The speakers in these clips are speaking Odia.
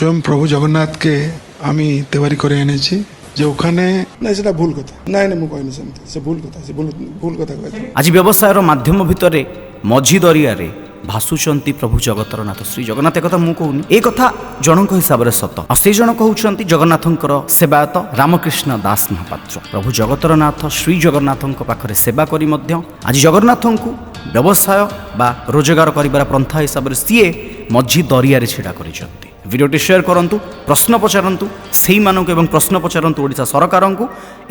স্বয়ং প্রভু জগন্নাথকে আমি তেওয়ারি করে এনেছি যে ওখানে না সেটা ভুল কথা নাই না, ମୁଁ କହିନି ସେମିତି ସେ ଭୁଲ କଥା, ସେ ଭୁଲ କଥା କହିଛି। ଆଜି ବ୍ୟବସାୟର ମାଧ୍ୟମ ଭିତରେ ମଝି ଦରିଆରେ ଭାସୁଛନ୍ତି ପ୍ରଭୁ ଜଗତର ନାଥ ଶ୍ରୀ ଜଗନ୍ନାଥ। କଥା ମୁଁ କହୁନି, ଏ କଥା ଜଣଙ୍କ ହିସାବରେ ସତ। ଆଉ ସେଇ ଜଣକ ହେଉଛନ୍ତି ଜଗନ୍ନାଥଙ୍କର ସେବାୟତ ରାମକୃଷ୍ଣ ଦାସ ମହାପାତ୍ର। ପ୍ରଭୁ ଜଗତର ନାଥ ଶ୍ରୀ ଜଗନ୍ନାଥଙ୍କ ପାଖରେ ସେବା କରି ମଧ୍ୟ ଆଜି ଜଗନ୍ନାଥଙ୍କୁ ବ୍ୟବସାୟ ବା ରୋଜଗାର କରିବାର ପନ୍ଥା ହିସାବରେ ସିଏ ମଝି ଦରିଆରେ ଛିଡ଼ା କରିଛନ୍ତି। ভিডিওটি সেয়ার করন্তু, প্রশ্ন পচারন্তু সেইমানଙ୍କୁ এবং প্রশ্ন পচারন্তু ওড়িশা সরকারଙ୍କୁ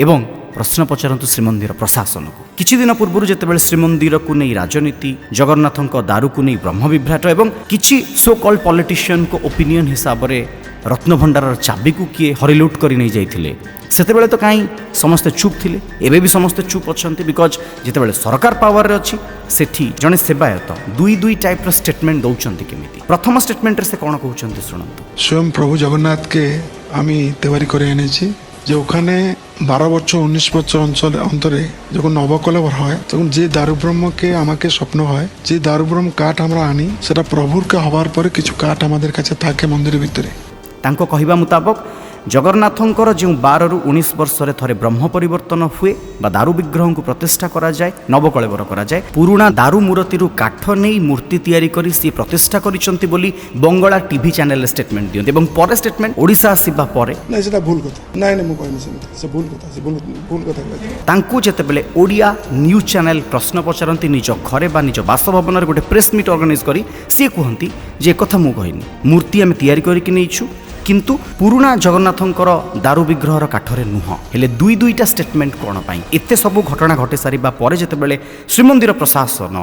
এবং প্রশ্ন পচারন্তু শ্রীমন্দির প্রশাসনକୁ। কিছু দিন পূর্বରୁ যেତେବେଳେ ଶ୍ରୀମନ୍ଦିରକୁ ନେଇ ରାଜନୀତି, ଜଗନ୍ନାଥଙ୍କ ଦାରୁକୁ ନେଇ ବ୍ରହ୍ମବିଭ୍ରାଟ ଏବଂ କିଛି ସୋ କଲ୍ଡ ପଲିଟିସିଆନଙ୍କ ଓପିନିଅନ ହିସାବରେ ରତ୍ନଭଣ୍ଡାରର ଚାବିକୁ କିଏ ହରିଲୁଟ୍ କରି ନେଇ ଯାଇଥିଲେ, ସେତେବେଳେ ତ କାହିଁ ସମସ୍ତେ ଚୁପ୍ ଥିଲେ। ଏବେ ବି ସମସ୍ତେ ଚୁପ୍ ଅଛନ୍ତି, ବିକଜ ଯେତେବେଳେ ସରକାର ପାୱାରରେ ଅଛି ସେଠି ଜଣେ ସେବାୟତ ଦୁଇ ଟାଇପ୍ର ଷ୍ଟେଟମେଣ୍ଟ ଦେଉଛନ୍ତି। କେମିତି? ପ୍ରଥମ ଷ୍ଟେଟମେଣ୍ଟରେ ସେ କ'ଣ କହୁଛନ୍ତି ଶୁଣନ୍ତୁ। স্বয়ং প্রভু জগন্নাথকে আমি তেওয়ারি করে এনেছি যে ওখানে 12 বছর 19 বছর অন্তরে যখন নবকলেবর হয় তখন যে দারুব্রহ্মকে আমাকে স্বপ্ন হয়, যে দারুব্রহ্ম কাঠ আমরা আনি সেটা প্রভুরকে হবার পরে কিছু কাঠ আমাদের কাছে থাকে মন্দিরের ভিতরে। ତାଙ୍କ କହିବା ମୁତାବକ ଜଗନ୍ନାଥଙ୍କର ଯେଉଁ 12ରୁ 19 ବର୍ଷରେ ଥରେ ବ୍ରହ୍ମ ପରିବର୍ତ୍ତନ ହୁଏ ବା ଦାରୁ ବିଗ୍ରହଙ୍କୁ ପ୍ରତିଷ୍ଠା କରାଯାଏ, ନବକଳେବର କରାଯାଏ, ପୁରୁଣା ଦାରୁ ମୂରତିରୁ କାଠ ନେଇ ମୂର୍ତ୍ତି ତିଆରି କରି ସିଏ ପ୍ରତିଷ୍ଠା କରିଛନ୍ତି ବୋଲି ବଙ୍ଗଳା ଟିଭି ଚ୍ୟାନେଲରେ ଷ୍ଟେଟମେଣ୍ଟ ଦିଅନ୍ତି। ଏବଂ ପରେ ଷ୍ଟେଟମେଣ୍ଟ ଓଡ଼ିଶା ଆସିବା ପରେ ନା ସେଟା ଭୁଲ କଥା ନାଇଁ ନା, ମୁଁ କହିନି ସେମିତି ସେ ଭୁଲ କଥା, ସେ ଭୁଲ କଥା କହିଛି। ତାଙ୍କୁ ଯେତେବେଳେ ଓଡ଼ିଆ ନ୍ୟୁଜ୍ ଚ୍ୟାନେଲ ପ୍ରଶ୍ନ ପଚାରନ୍ତି ନିଜ ଘରେ ବା ନିଜ ବାସଭବନରେ ଗୋଟେ ପ୍ରେସ୍ ମିଟ୍ ଅର୍ଗାନାଇଜ୍ କରି, ସିଏ କୁହନ୍ତି ଯେ ଏକଥା ମୁଁ କହିନି, ମୂର୍ତ୍ତି ଆମେ ତିଆରି କରିକି ନେଇଛୁ କିନ୍ତୁ ପୁରୁଣା ଜଗନ୍ନାଥଙ୍କର ଦାରୁ ବିଗ୍ରହର କାଠରେ ନୁହଁ। ହେଲେ ଦୁଇଟା ଷ୍ଟେଟମେଣ୍ଟ କ'ଣ ପାଇଁ? ଏତେ ସବୁ ଘଟଣା ଘଟି ସାରିବା ପରେ ଯେତେବେଳେ ଶ୍ରୀମନ୍ଦିର ପ୍ରଶାସନ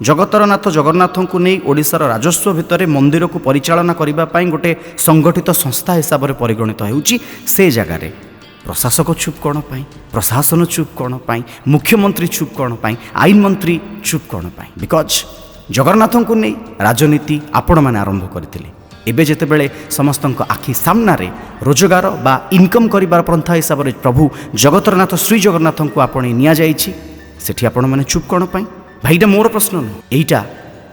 ଜଗତର ନାଥ ଜଗନ୍ନାଥଙ୍କୁ ନେଇ ଓଡ଼ିଶାର ରାଜସ୍ୱ ଭିତରେ ମନ୍ଦିରକୁ ପରିଚାଳନା କରିବା ପାଇଁ ଗୋଟେ ସଂଗଠିତ ସଂସ୍ଥା ହିସାବରେ ପରିଗଣିତ ହେଉଛି, ସେ ଜାଗାରେ ପ୍ରଶାସକ ଚୁପ୍ କ'ଣ ପାଇଁ? ପ୍ରଶାସନ ଚୁପ୍ କ'ଣ ପାଇଁ? ମୁଖ୍ୟମନ୍ତ୍ରୀ ଚୁପ୍ କ'ଣ ପାଇଁ? ଆଇନ ମନ୍ତ୍ରୀ ଚୁପ୍ କ'ଣ ପାଇଁ? ବିକଜ ଜଗନ୍ନାଥଙ୍କୁ ନେଇ ରାଜନୀତି ଆପଣମାନେ ଆରମ୍ଭ କରିଥିଲେ। ଏବେ ଯେତେବେଳେ ସମସ୍ତଙ୍କ ଆଖି ସାମ୍ନାରେ ରୋଜଗାର ବା ଇନକମ୍ କରିବାର ପନ୍ଥା ହିସାବରେ ପ୍ରଭୁ ଜଗତର ନାଥ ଶ୍ରୀ ଜଗନ୍ନାଥଙ୍କୁ ଆପଣେଇ ନିଆଯାଇଛି, ସେଠି ଆପଣମାନେ ଚୁପ୍ କ'ଣ ପାଇଁ? ଭାଇଟା ମୋର ପ୍ରଶ୍ନ ନୁହେଁ, ଏଇଟା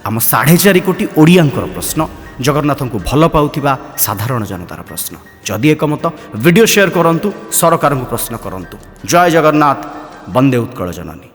ଆମ 4.5 କୋଟି ଓଡ଼ିଆଙ୍କର ପ୍ରଶ୍ନ, ଜଗନ୍ନାଥଙ୍କୁ ଭଲ ପାଉଥିବା ସାଧାରଣ ଜନତାର ପ୍ରଶ୍ନ। ଯଦି ଏକମତ, ଭିଡ଼ିଓ ସେୟାର କରନ୍ତୁ, ସରକାରଙ୍କୁ ପ୍ରଶ୍ନ କରନ୍ତୁ। ଜୟ ଜଗନ୍ନାଥ, ବନ୍ଦେ ଉତ୍କଳ ଜନନୀ।